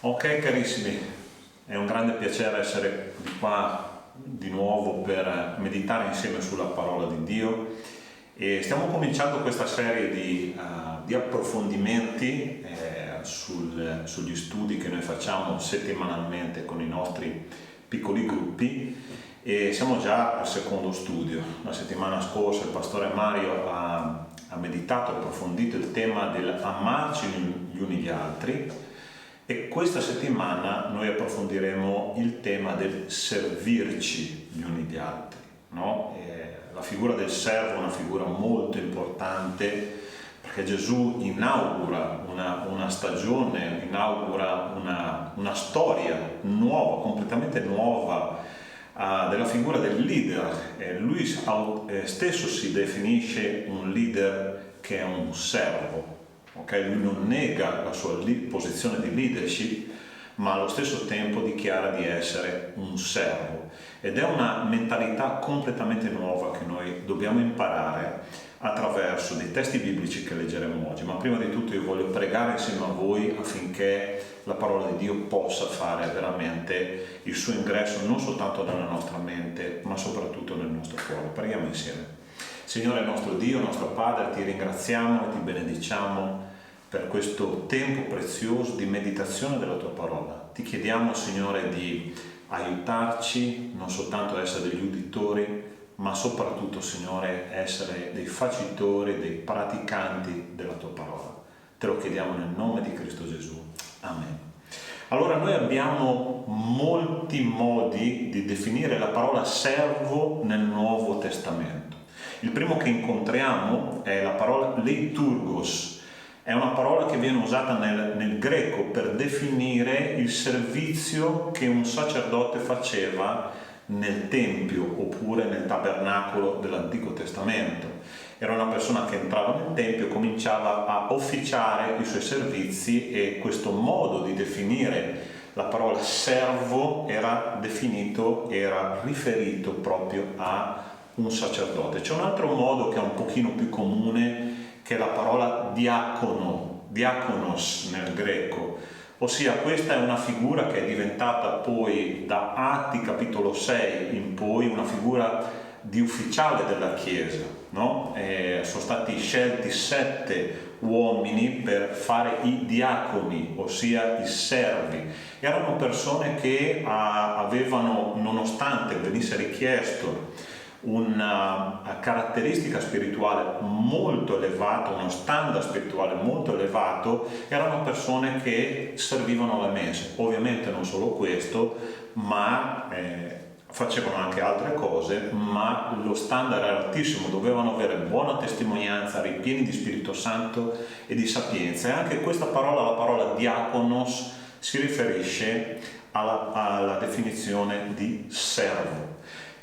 Ok carissimi, è un grande piacere essere qua di nuovo per meditare insieme sulla parola di Dio e stiamo cominciando questa serie di approfondimenti sugli studi che noi facciamo settimanalmente con i nostri piccoli gruppi e siamo già al secondo studio. La settimana scorsa il pastore Mario ha meditato, approfondito il tema dell'amarci gli uni gli altri. E questa settimana noi approfondiremo il tema del servirci gli uni gli altri, no? La figura del servo è una figura molto importante perché Gesù inaugura una stagione, inaugura una storia nuova, completamente nuova della figura del leader. Lui stesso si definisce un leader che è un servo. Okay? Lui non nega la sua posizione di leadership, ma allo stesso tempo dichiara di essere un servo. Ed è una mentalità completamente nuova che noi dobbiamo imparare attraverso dei testi biblici che leggeremo oggi. Ma prima di tutto io voglio pregare insieme a voi affinché la parola di Dio possa fare veramente il suo ingresso non soltanto nella nostra mente, ma soprattutto nel nostro cuore. Preghiamo insieme. Signore nostro Dio, nostro Padre, ti ringraziamo e ti benediciamo per questo tempo prezioso di meditazione della tua parola. Ti chiediamo, Signore, di aiutarci non soltanto ad essere degli uditori, ma soprattutto, Signore, essere dei facitori, dei praticanti della tua parola. Te lo chiediamo nel nome di Cristo Gesù. Amen. Allora, noi abbiamo molti modi di definire la parola servo nel Nuovo Testamento. Il primo che incontriamo è la parola leiturgos. È una parola che viene usata nel greco per definire il servizio che un sacerdote faceva nel Tempio oppure nel tabernacolo dell'Antico Testamento. Era una persona che entrava nel Tempio, cominciava a officiare i suoi servizi e questo modo di definire la parola servo era riferito proprio a un sacerdote. C'è un altro modo che è un pochino più comune, che è la parola diaconos nel greco, ossia questa è una figura che è diventata poi da Atti capitolo 6 in poi una figura di ufficiale della Chiesa, no? Sono stati scelti 7 uomini per fare i diaconi, ossia i servi. Erano persone che avevano, nonostante venisse richiesto una caratteristica spirituale molto elevata, uno standard spirituale molto elevato, erano persone che servivano alla messe. Ovviamente non solo questo, ma facevano anche altre cose, ma lo standard era altissimo, dovevano avere buona testimonianza, ripieni di Spirito Santo e di sapienza. E anche questa parola, la parola diaconos, si riferisce alla definizione di servo.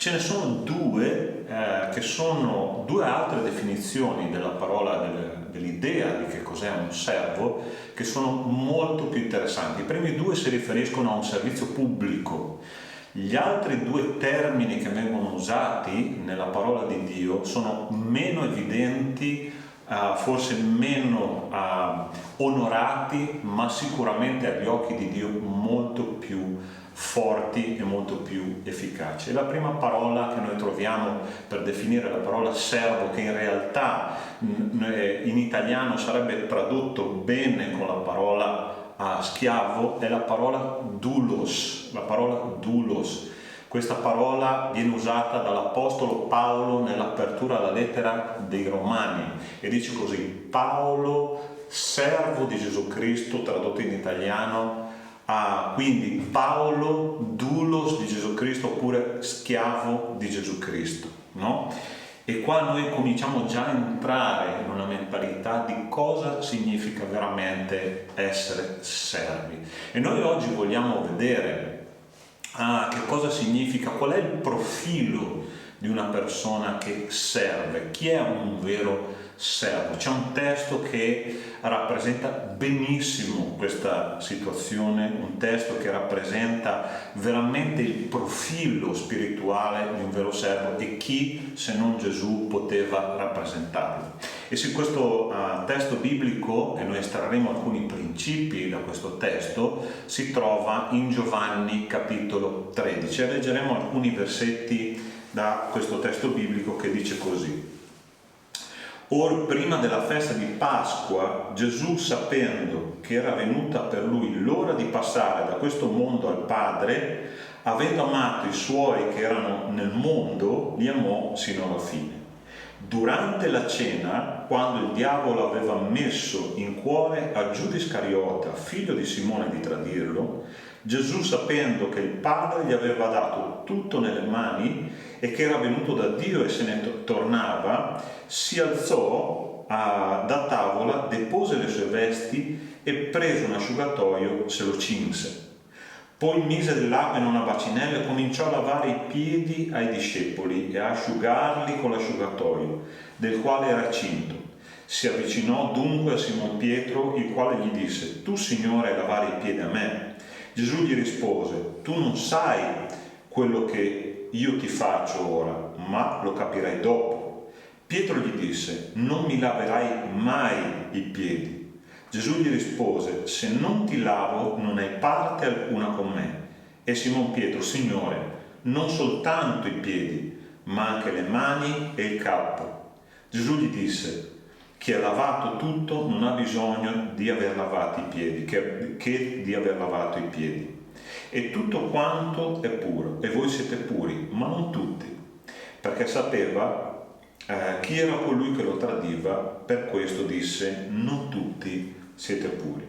Ce ne sono due che sono due altre definizioni della parola, dell'idea di che cos'è un servo, che sono molto più interessanti. I primi due si riferiscono a un servizio pubblico. Gli altri due termini che vengono usati nella parola di Dio sono meno evidenti, forse meno onorati, ma sicuramente agli occhi di Dio molto più forti e molto più efficaci. La prima parola che noi troviamo per definire la parola servo, che in realtà in italiano sarebbe tradotto bene con la parola schiavo, è la parola doulos. La parola doulos. Questa parola viene usata dall'Apostolo Paolo nell'apertura alla lettera dei Romani e dice così: Paolo, servo di Gesù Cristo, tradotto in italiano, quindi Paolo, doulos di Gesù Cristo, oppure schiavo di Gesù Cristo, no? E qua noi cominciamo già a entrare in una mentalità di cosa significa veramente essere servi. E noi oggi vogliamo vedere che cosa significa, qual è il profilo di una persona che serve, chi è un vero servo. C'è un testo che rappresenta benissimo questa situazione, un testo che rappresenta veramente il profilo spirituale di un vero servo, e chi se non Gesù poteva rappresentarlo. E su questo testo biblico, e noi estrarremo alcuni principi da questo testo, si trova in Giovanni capitolo 13, e leggeremo alcuni versetti da questo testo biblico che dice così: Or prima della festa di Pasqua, Gesù, sapendo che era venuta per lui l'ora di passare da questo mondo al Padre, avendo amato i suoi che erano nel mondo, li amò sino alla fine. Durante la cena, quando il diavolo aveva messo in cuore a Giuda Iscariota, figlio di Simone, di tradirlo, Gesù, sapendo che il Padre gli aveva dato tutto nelle mani e che era venuto da Dio e se ne tornava, si alzò da tavola, depose le sue vesti e preso un asciugatoio se lo cinse. Poi mise dell'acqua in una bacinella e cominciò a lavare i piedi ai discepoli e a asciugarli con l'asciugatoio, del quale era cinto. Si avvicinò dunque a Simon Pietro, il quale gli disse: Tu, Signore, lavare i piedi a me? Gesù gli rispose: Tu non sai quello che io ti faccio ora, ma lo capirai dopo. Pietro gli disse: Non mi laverai mai i piedi. Gesù gli rispose: Se non ti lavo, non hai parte alcuna con me. E Simon Pietro: Signore, non soltanto i piedi, ma anche le mani e il capo. Gesù gli disse: Chi ha lavato tutto non ha bisogno di aver lavato i piedi, che di aver lavato i piedi. E tutto quanto è puro, e voi siete puri, ma non tutti, perché sapeva chi era colui che lo tradiva, per questo disse: non tutti siete puri.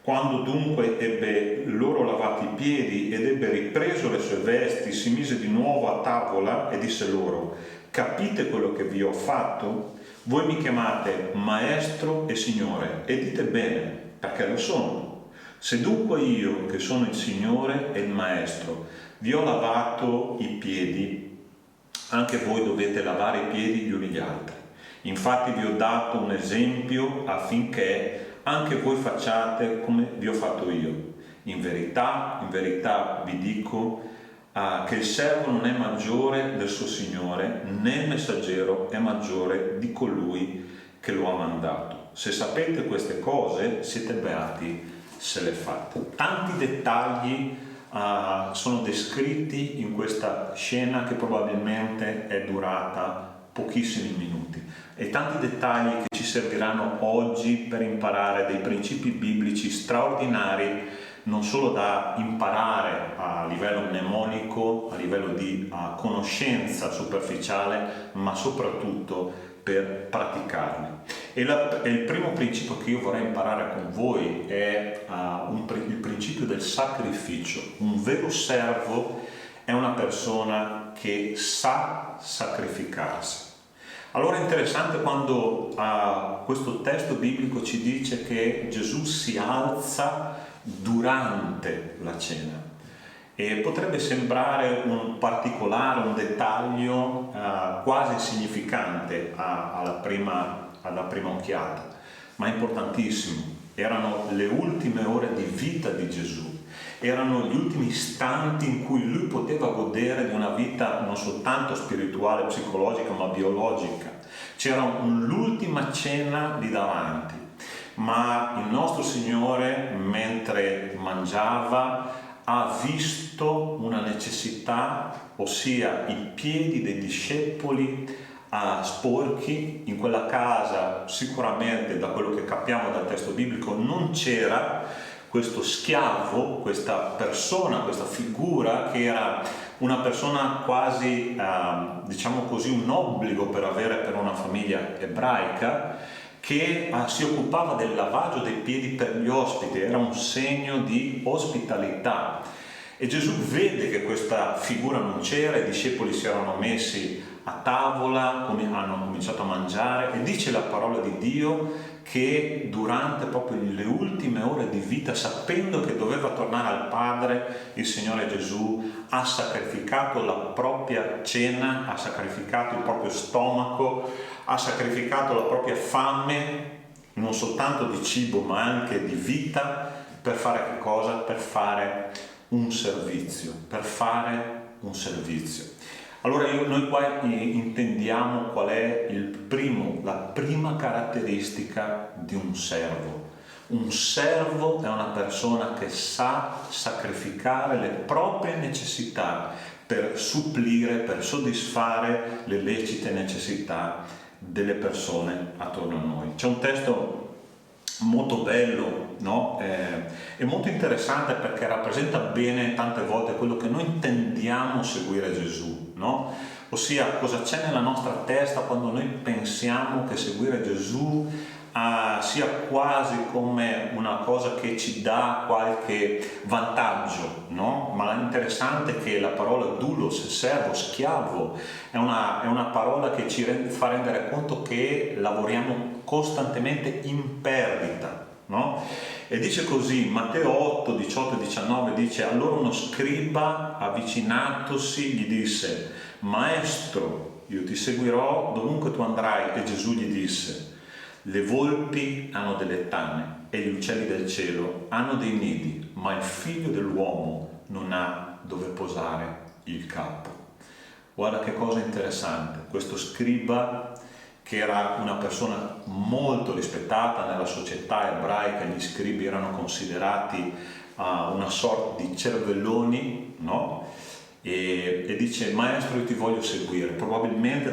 Quando dunque ebbe loro lavati i piedi ed ebbe ripreso le sue vesti, si mise di nuovo a tavola e disse loro: capite quello che vi ho fatto? Voi mi chiamate Maestro e Signore, e dite bene, perché lo sono. Se dunque io, che sono il Signore e il Maestro, vi ho lavato i piedi, anche voi dovete lavare i piedi gli uni gli altri. Infatti vi ho dato un esempio affinché anche voi facciate come vi ho fatto io. In verità vi dico che il servo non è maggiore del suo Signore, né il messaggero è maggiore di colui che lo ha mandato. Se sapete queste cose, siete beati se le fate. Tanti dettagli sono descritti in questa scena che probabilmente è durata pochissimi minuti, e tanti dettagli che ci serviranno oggi per imparare dei principi biblici straordinari, non solo da imparare a livello mnemonico, a livello di conoscenza superficiale, ma soprattutto per praticarli. E il primo principio che io vorrei imparare con voi è il principio del sacrificio. Un vero servo è una persona che sa sacrificarsi. Allora è interessante quando questo testo biblico ci dice che Gesù si alza durante la cena, e potrebbe sembrare un particolare, un dettaglio quasi insignificante alla prima occhiata, ma è importantissimo. Erano le ultime ore di vita di Gesù, erano gli ultimi istanti in cui lui poteva godere di una vita non soltanto spirituale, psicologica, ma biologica. C'era l'ultima cena lì davanti, ma il nostro Signore, mentre mangiava, ha visto una necessità, ossia i piedi dei discepoli sporchi. In quella casa, sicuramente, da quello che capiamo dal testo biblico, non c'era questo schiavo, questa persona, questa figura che era una persona quasi, diciamo così, un obbligo per avere per una famiglia ebraica, che si occupava del lavaggio dei piedi per gli ospiti. Era un segno di ospitalità. E Gesù vede che questa figura non c'era, i discepoli si erano messi a tavola, hanno cominciato a mangiare, e dice la parola di Dio che durante proprio le ultime ore di vita, sapendo che doveva tornare al Padre, il Signore Gesù ha sacrificato la propria cena, ha sacrificato il proprio stomaco, ha sacrificato la propria fame, non soltanto di cibo ma anche di vita, per fare che cosa? Per fare un servizio, Allora noi qua intendiamo qual è la prima caratteristica di un servo. Un servo è una persona che sa sacrificare le proprie necessità per supplire, per soddisfare le lecite necessità delle persone attorno a noi. C'è un testo molto bello, no? È molto interessante perché rappresenta bene tante volte quello che noi intendiamo seguire Gesù, no? Ossia, cosa c'è nella nostra testa quando noi pensiamo che seguire Gesù sia quasi come una cosa che ci dà qualche vantaggio, no? Ma l'interessante è che la parola doulos, servo, schiavo, è una parola che ci fa rendere conto che lavoriamo costantemente in perdita, no? E dice così, Matteo 8, 18 e 19, dice: allora uno scriba avvicinatosi gli disse: Maestro, io ti seguirò dovunque tu andrai. E Gesù gli disse: le volpi hanno delle tane e gli uccelli del cielo hanno dei nidi, ma il figlio dell'uomo non ha dove posare il capo. Guarda che cosa interessante, questo scriba, che era una persona molto rispettata nella società ebraica, gli scribi erano considerati una sorta di cervelloni, no? E dice: maestro, io ti voglio seguire. Probabilmente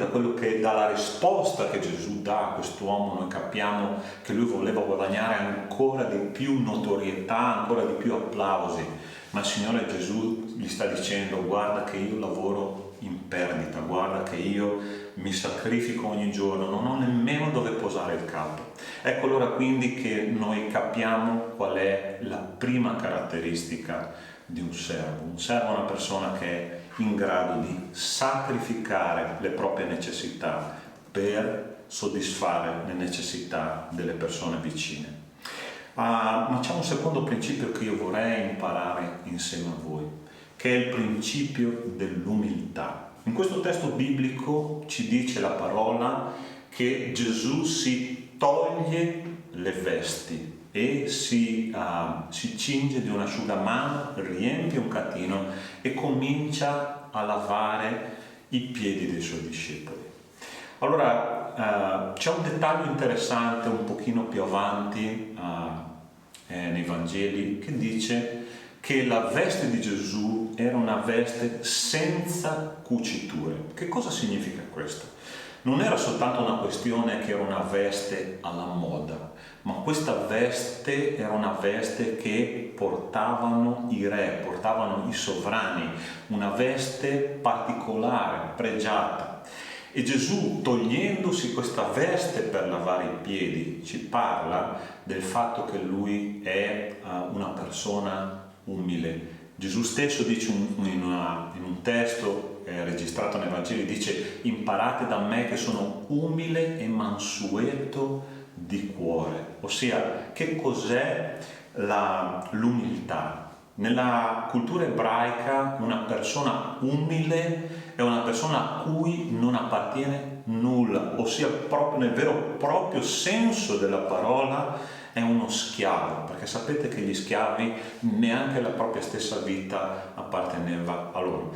dalla risposta che Gesù dà a quest'uomo noi capiamo che lui voleva guadagnare ancora di più notorietà, ancora di più applausi, ma il Signore Gesù gli sta dicendo: guarda che io lavoro in perdita, guarda che io mi sacrifico ogni giorno, non ho nemmeno dove posare il capo. Ecco allora quindi che noi capiamo qual è la prima caratteristica di un servo. Un servo è una persona che è in grado di sacrificare le proprie necessità per soddisfare le necessità delle persone vicine. Ma c'è un secondo principio che io vorrei imparare insieme a voi, che è il principio dell'umiltà. In questo testo biblico ci dice la parola che Gesù si toglie le vesti e si cinge di un asciugamano, riempie un catino e comincia a lavare i piedi dei suoi discepoli. Allora c'è un dettaglio interessante un pochino più avanti nei Vangeli, che dice che la veste di Gesù era una veste senza cuciture. Che cosa significa questo? Non era soltanto una questione che era una veste alla moda, ma questa veste era una veste che portavano i re, portavano i sovrani, una veste particolare, pregiata. E Gesù, togliendosi questa veste per lavare i piedi, ci parla del fatto che lui è una persona umile. Gesù stesso dice in un testo registrato nei Vangeli, dice: imparate da me che sono umile e mansueto di cuore. Ossia, che cos'è l'umiltà? Nella cultura ebraica una persona umile è una persona a cui non appartiene nulla, ossia proprio nel vero proprio senso della parola è uno schiavo, perché sapete che gli schiavi neanche la propria stessa vita apparteneva a loro.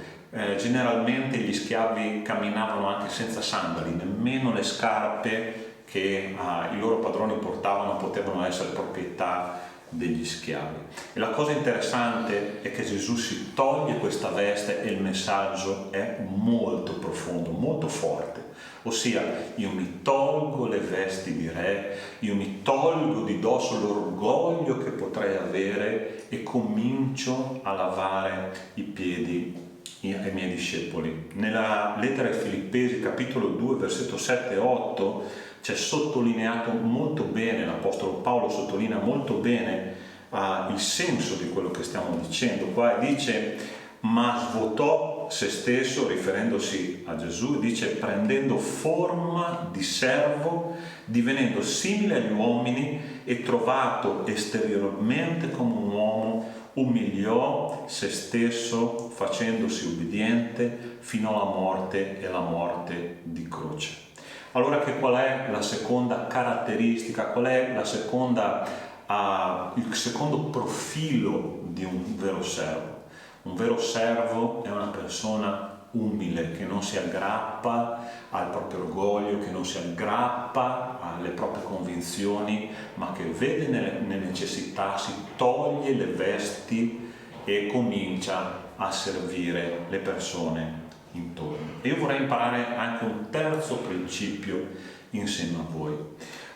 Generalmente gli schiavi camminavano anche senza sandali, nemmeno le scarpe che i loro padroni portavano potevano essere proprietà degli schiavi. E la cosa interessante è che Gesù si toglie questa veste e il messaggio è molto profondo, molto forte. Ossia, io mi tolgo le vesti di re, io mi tolgo di dosso l'orgoglio che potrei avere e comincio a lavare i piedi ai miei discepoli. Nella lettera ai Filippesi, capitolo 2, versetto 7 e 8, c'è sottolineato molto bene, l'Apostolo Paolo sottolinea molto bene il senso di quello che stiamo dicendo qua, e dice: ma svuotò se stesso, riferendosi a Gesù, dice: prendendo forma di servo, divenendo simile agli uomini e trovato esteriormente come un uomo, umiliò se stesso facendosi ubbidiente fino alla morte e la morte di croce. Allora, qual è la seconda caratteristica, qual è la seconda, il secondo profilo di un vero servo? Un vero servo è una persona umile, che non si aggrappa al proprio orgoglio, che non si aggrappa alle proprie convinzioni, ma che vede nelle necessità, si toglie le vesti e comincia a servire le persone intorno. E io vorrei imparare anche un terzo principio insieme a voi,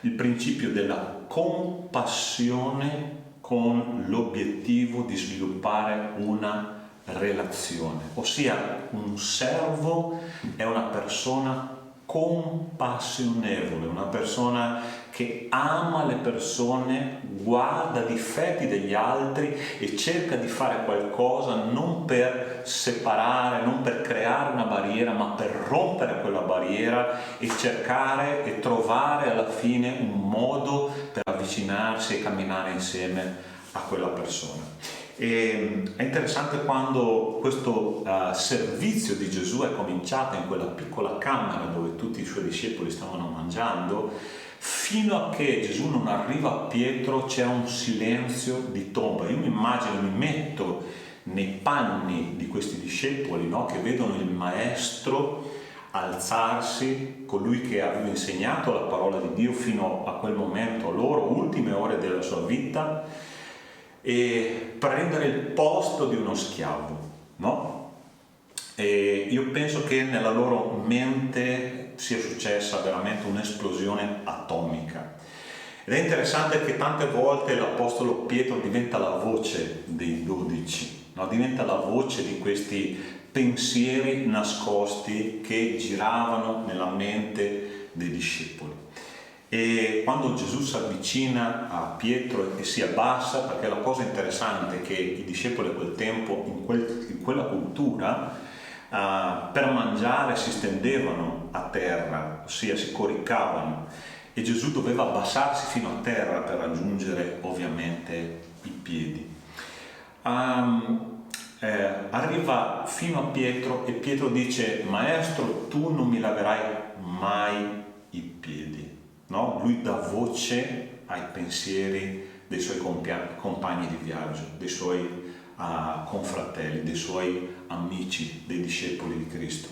il principio della compassione con l'obiettivo di sviluppare una relazione, ossia un servo è una persona compassionevole, una persona che ama le persone, guarda i difetti degli altri e cerca di fare qualcosa non per separare, non per creare una barriera, ma per rompere quella barriera e cercare e trovare alla fine un modo per avvicinarsi e camminare insieme a quella persona. E è interessante quando questo servizio di Gesù è cominciato in quella piccola camera dove tutti i suoi discepoli stavano mangiando, fino a che Gesù non arriva a Pietro c'è un silenzio di tomba. Io mi immagino, mi metto nei panni di questi discepoli, no? Che vedono il maestro alzarsi, colui che aveva insegnato la parola di Dio fino a quel momento, loro ultime ore della sua vita, e prendere il posto di uno schiavo, no? E io penso che nella loro mente sia successa veramente un'esplosione atomica. Ed è interessante che tante volte l'Apostolo Pietro diventa la voce dei 12, no? Diventa la voce di questi pensieri nascosti che giravano nella mente dei discepoli. E quando Gesù si avvicina a Pietro e si abbassa, perché la cosa interessante è che i discepoli a quel tempo, in quella cultura, per mangiare si stendevano a terra, ossia si coricavano, e Gesù doveva abbassarsi fino a terra per raggiungere ovviamente i piedi. Arriva fino a Pietro e Pietro dice: Maestro, tu non mi laverai mai i piedi. No? Lui dà voce ai pensieri dei suoi compagni di viaggio, dei suoi confratelli, dei suoi amici, dei discepoli di Cristo.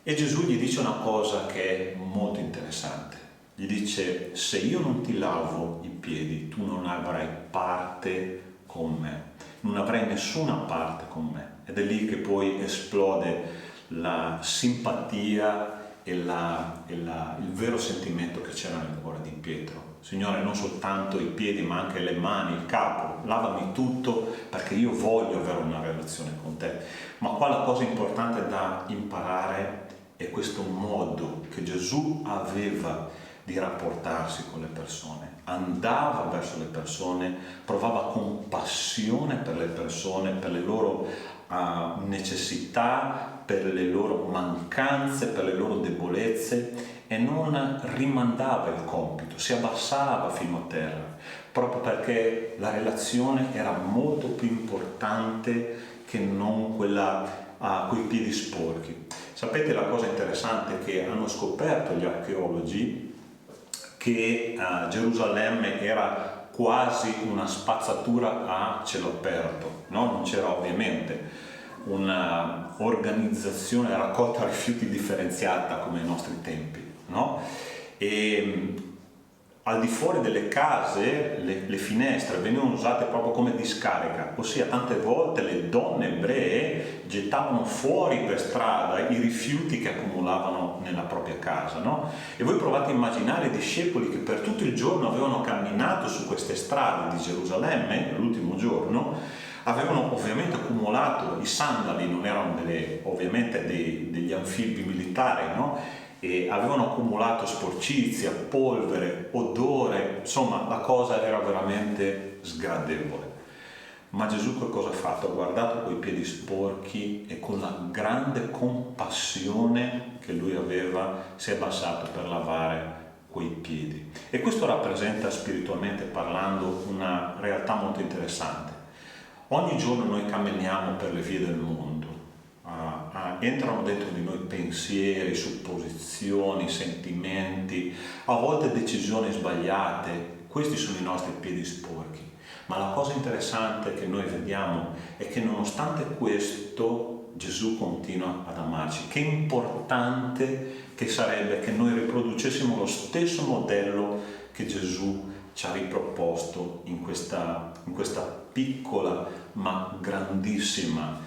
E Gesù gli dice una cosa che è molto interessante. Gli dice: se io non ti lavo i piedi, tu non avrai parte con me, non avrai nessuna parte con me. Ed è lì che poi esplode la simpatia e il vero sentimento che c'era nel cuore di Pietro. Signore, non soltanto i piedi ma anche le mani, il capo, lavami tutto, perché io voglio avere una relazione con te. Ma qua la cosa importante da imparare è questo modo che Gesù aveva di rapportarsi con le persone. Andava verso le persone, provava compassione per le persone, per le loro necessità, per le loro mancanze, per le loro debolezze, e non rimandava il compito, si abbassava fino a terra, proprio perché la relazione era molto più importante che non quella coi piedi sporchi. Sapete la cosa interessante è che hanno scoperto gli archeologi che Gerusalemme era quasi una spazzatura a cielo aperto, no? Non c'era ovviamente una organizzazione raccolta rifiuti differenziata come ai nostri tempi, no? E al di fuori delle case le finestre venivano usate proprio come discarica, ossia tante volte le donne ebree gettavano fuori per strada i rifiuti che accumulavano nella propria casa, no? E voi provate a immaginare i discepoli che per tutto il giorno avevano camminato su queste strade di Gerusalemme, l'ultimo giorno, avevano ovviamente accumulato i sandali, non erano ovviamente degli anfibi militari, no? E avevano accumulato sporcizia, polvere, odore, insomma la cosa era veramente sgradevole. Ma Gesù che cosa ha fatto? Ha guardato quei piedi sporchi e con la grande compassione che lui aveva si è abbassato per lavare quei piedi. E questo rappresenta, spiritualmente parlando, una realtà molto interessante. Ogni giorno noi camminiamo per le vie del mondo, entrano dentro di noi pensieri, supposizioni, sentimenti, a volte decisioni sbagliate. Questi sono i nostri piedi sporchi. Ma la cosa interessante che noi vediamo è che nonostante questo Gesù continua ad amarci. Che importante che sarebbe che noi riproducessimo lo stesso modello che Gesù ci ha riproposto in questa piccola ma grandissima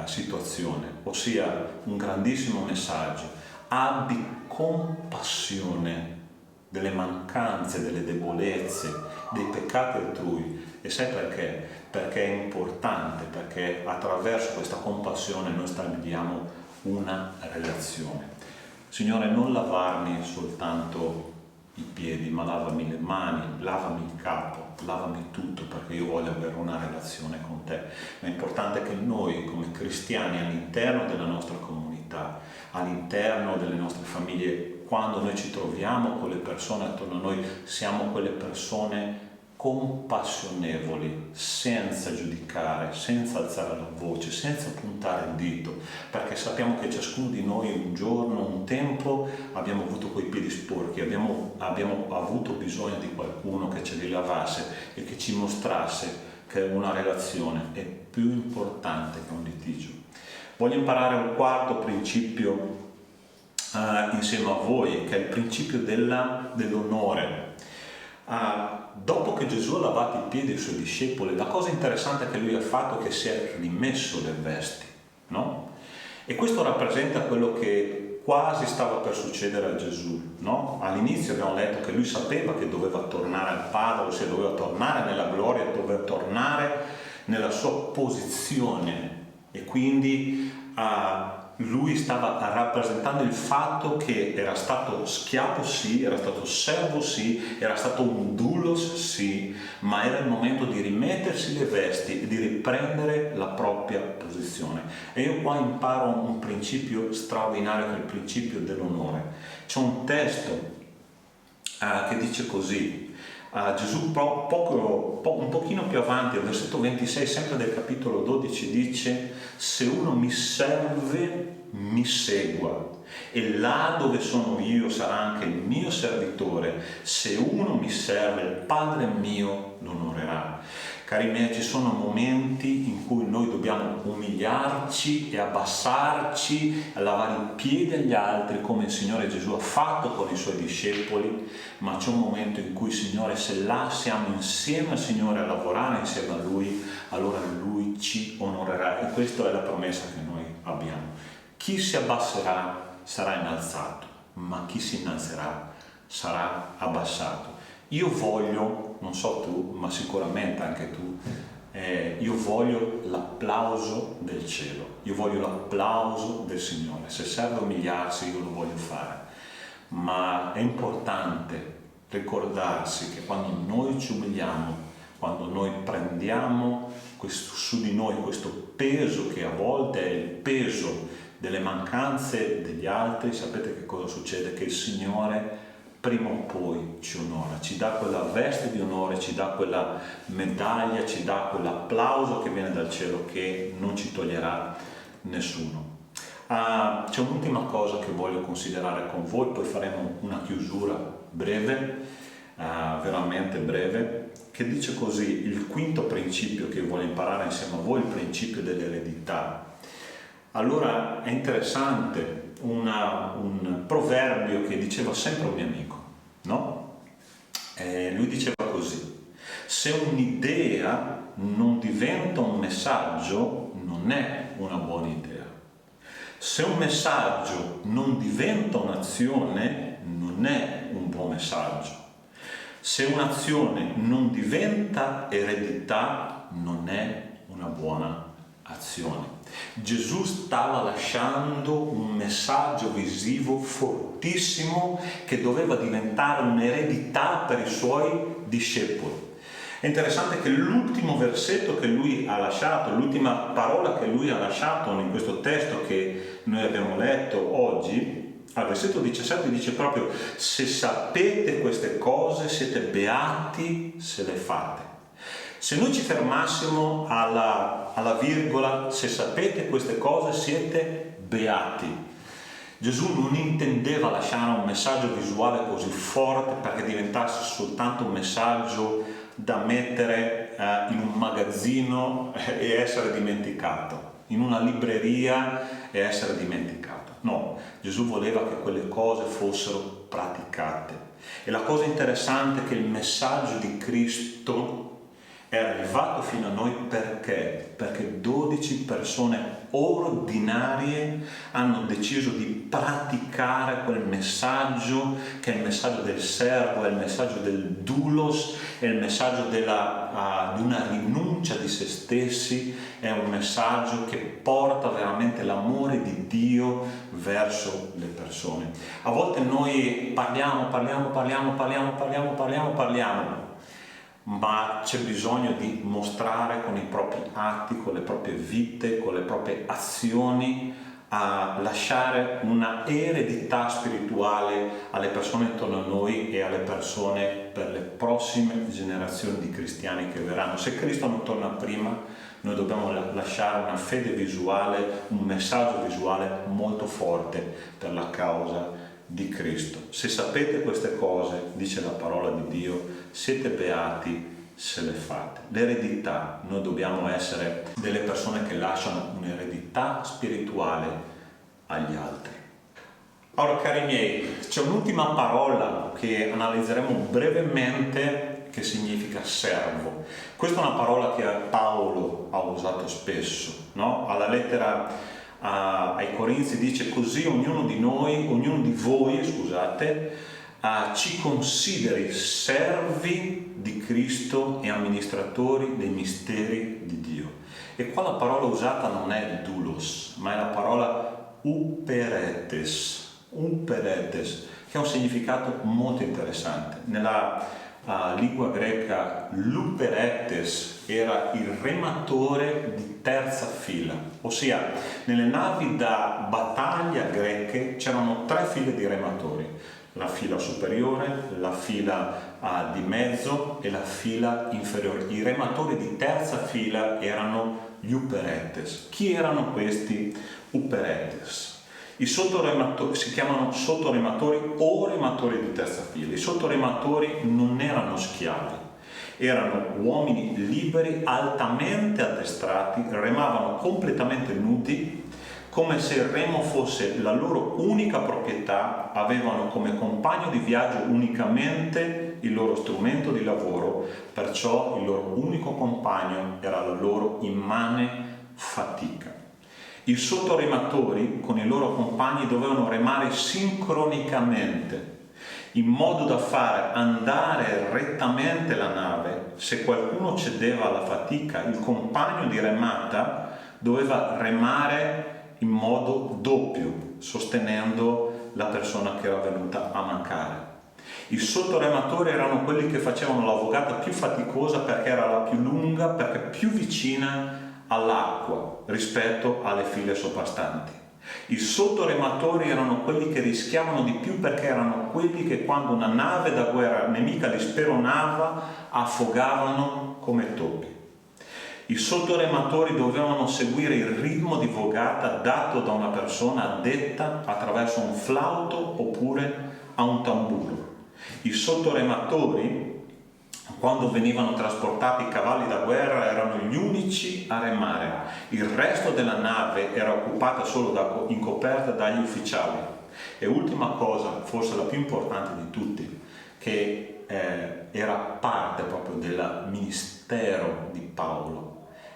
situazione, ossia un grandissimo messaggio: abbi compassione delle mancanze, delle debolezze, dei peccati altrui. E sai perché? Perché è importante, perché attraverso questa compassione noi stabiliamo una relazione. Signore, non lavarmi soltanto i piedi, ma lavami le mani, lavami il capo, lavami tutto, perché io voglio avere una relazione con te. È importante che noi come cristiani all'interno della nostra comunità, all'interno delle nostre famiglie, quando noi ci troviamo con le persone attorno a noi, siamo quelle persone compassionevoli, senza giudicare, senza alzare la voce, senza puntare il dito, perché sappiamo che ciascuno di noi un giorno, un tempo, abbiamo avuto quei piedi sporchi, abbiamo avuto bisogno di qualcuno che ce li lavasse e che ci mostrasse che una relazione è più importante che un litigio. Voglio imparare un quarto principio insieme a voi, che è il principio dell'onore. Dopo che Gesù ha lavato i piedi ai suoi discepoli, la cosa interessante che lui ha fatto è che si è rimesso le vesti, no? E questo rappresenta quello che quasi stava per succedere a Gesù, no? All'inizio abbiamo letto che lui sapeva che doveva tornare al Padre, ossia doveva tornare nella gloria, doveva tornare nella sua posizione, e quindi lui stava rappresentando il fatto che era stato schiavo sì, era stato servo sì, era stato un doulos sì, ma era il momento di rimettersi le vesti e di riprendere la propria posizione. E io qua imparo un principio straordinario, che è il principio dell'onore. C'è un testo che dice così. Gesù un pochino più avanti, al versetto 26, sempre del capitolo 12, dice: se uno mi serve, mi segua, e là dove sono io sarà anche il mio servitore. Se uno mi serve, il Padre mio lo onorerà. Cari miei, ci sono momenti in cui noi dobbiamo umiliarci e abbassarci, a lavare i piedi agli altri, come il Signore Gesù ha fatto con i Suoi discepoli, ma c'è un momento in cui, Signore, se là siamo insieme al Signore, a lavorare insieme a Lui, allora Lui ci onorerà. E questa è la promessa che noi abbiamo. Chi si abbasserà sarà innalzato, ma chi si innalzerà sarà abbassato. Io voglio, non so tu, ma sicuramente anche tu, io voglio l'applauso del cielo, io voglio l'applauso del Signore. Se serve umiliarsi, io lo voglio fare, ma è importante ricordarsi che quando noi ci umiliamo, quando noi prendiamo su di noi questo peso, che a volte è il peso delle mancanze degli altri, sapete che cosa succede? Che il Signore prima o poi ci onora, ci dà quella veste di onore, ci dà quella medaglia, ci dà quell'applauso che viene dal cielo, che non ci toglierà nessuno. C'è un'ultima cosa che voglio considerare con voi, poi faremo una chiusura breve, veramente breve, che dice così: il quinto principio che voglio imparare insieme a voi, il principio dell'eredità. Allora è interessante un proverbio che diceva sempre un mio amico, no? Lui diceva così: se un'idea non diventa un messaggio, non è una buona idea. Se un messaggio non diventa un'azione, non è un buon messaggio. Se un'azione non diventa eredità, non è una buona azione. Gesù stava lasciando un messaggio visivo fortissimo che doveva diventare un'eredità per i suoi discepoli. È interessante che l'ultimo versetto che lui ha lasciato, l'ultima parola che lui ha lasciato in questo testo che noi abbiamo letto oggi, al versetto 17 dice proprio: se sapete queste cose siete beati se le fate. Se noi ci fermassimo alla virgola, se sapete queste cose siete beati, Gesù non intendeva lasciare un messaggio visuale così forte perché diventasse soltanto un messaggio da mettere in un magazzino e essere dimenticato, in una libreria e essere dimenticato. No, Gesù voleva che quelle cose fossero praticate. E la cosa interessante è che il messaggio di Cristo è arrivato fino a noi perché? Perché 12 persone ordinarie hanno deciso di praticare quel messaggio, che è il messaggio del servo, è il messaggio del doulos, è il messaggio di una rinuncia di se stessi, è un messaggio che porta veramente l'amore di Dio verso le persone. A volte noi parliamo, ma c'è bisogno di mostrare con i propri atti, con le proprie vite, con le proprie azioni, a lasciare una eredità spirituale alle persone intorno a noi e alle persone per le prossime generazioni di cristiani che verranno. Se Cristo non torna prima, noi dobbiamo lasciare una fede visuale, un messaggio visuale molto forte per la causa di Cristo. Se sapete queste cose, dice la parola di Dio, siete beati se le fate. L'eredità, noi dobbiamo essere delle persone che lasciano un'eredità spirituale agli altri. Ora, cari miei, c'è un'ultima parola che analizzeremo brevemente che significa servo. Questa è una parola che Paolo ha usato spesso, no? Alla lettera ai Corinzi dice: così ognuno di voi, ci consideri servi di Cristo e amministratori dei misteri di Dio. E qua la parola usata non è doulos, ma è la parola uperetes, che ha un significato molto interessante. Nella lingua greca l'uperetes era il rematore di terza fila, ossia nelle navi da battaglia greche c'erano 3 file di rematori: la fila superiore, la fila di mezzo e la fila inferiore. I rematori di terza fila erano gli uperetes. Chi erano questi uperetes? I sottorematori si chiamano sottorematori o rematori di terza fila. I sottorematori non erano schiavi, erano uomini liberi, altamente addestrati, remavano completamente nudi, come se il remo fosse la loro unica proprietà, avevano come compagno di viaggio unicamente il loro strumento di lavoro, perciò il loro unico compagno era la loro immane fatica. I sottorematori con i loro compagni dovevano remare sincronicamente, in modo da fare andare rettamente la nave. Se qualcuno cedeva alla fatica, il compagno di remata doveva remare in modo doppio, sostenendo la persona che era venuta a mancare. I sottorematori erano quelli che facevano la vogata più faticosa perché era la più lunga, perché più vicina all'acqua rispetto alle file soprastanti. I sottorematori erano quelli che rischiavano di più perché erano quelli che quando una nave da guerra nemica li speronava affogavano come topi. I sottorematori dovevano seguire il ritmo di vogata dato da una persona addetta attraverso un flauto oppure a un tamburo. I sottorematori, quando venivano trasportati i cavalli da guerra, erano gli unici a remare. Il resto della nave era occupata solo in coperta dagli ufficiali. E ultima cosa, forse la più importante di tutti, che era parte proprio del ministero di Paolo,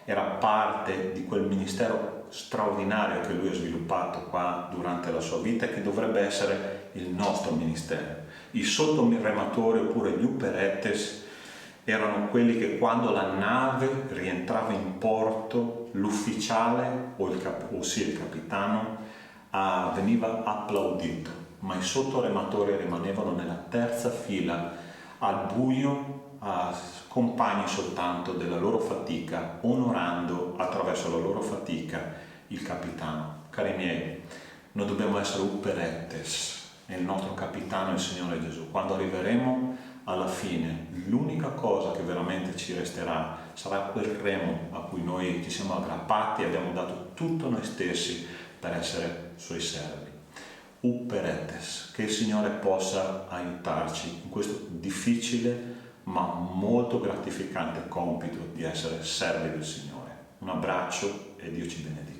era parte di quel ministero straordinario che lui ha sviluppato qua durante la sua vita e che dovrebbe essere il nostro ministero. I sottorematori oppure gli uperetes erano quelli che quando la nave rientrava in porto, l'ufficiale ossia il capitano veniva applaudito, ma i sottorematori rimanevano nella terza fila al buio, compagni soltanto della loro fatica, onorando attraverso la loro fatica il capitano. Cari miei, noi dobbiamo essere uperettes, è il nostro capitano, il Signore Gesù. Quando arriveremo alla fine, l'unica cosa che veramente ci resterà sarà quel remo a cui noi ci siamo aggrappati e abbiamo dato tutto noi stessi per essere suoi servi. Uperettes, che il Signore possa aiutarci in questo difficile ma molto gratificante compito di essere servi del Signore. Un abbraccio e Dio ci benedica.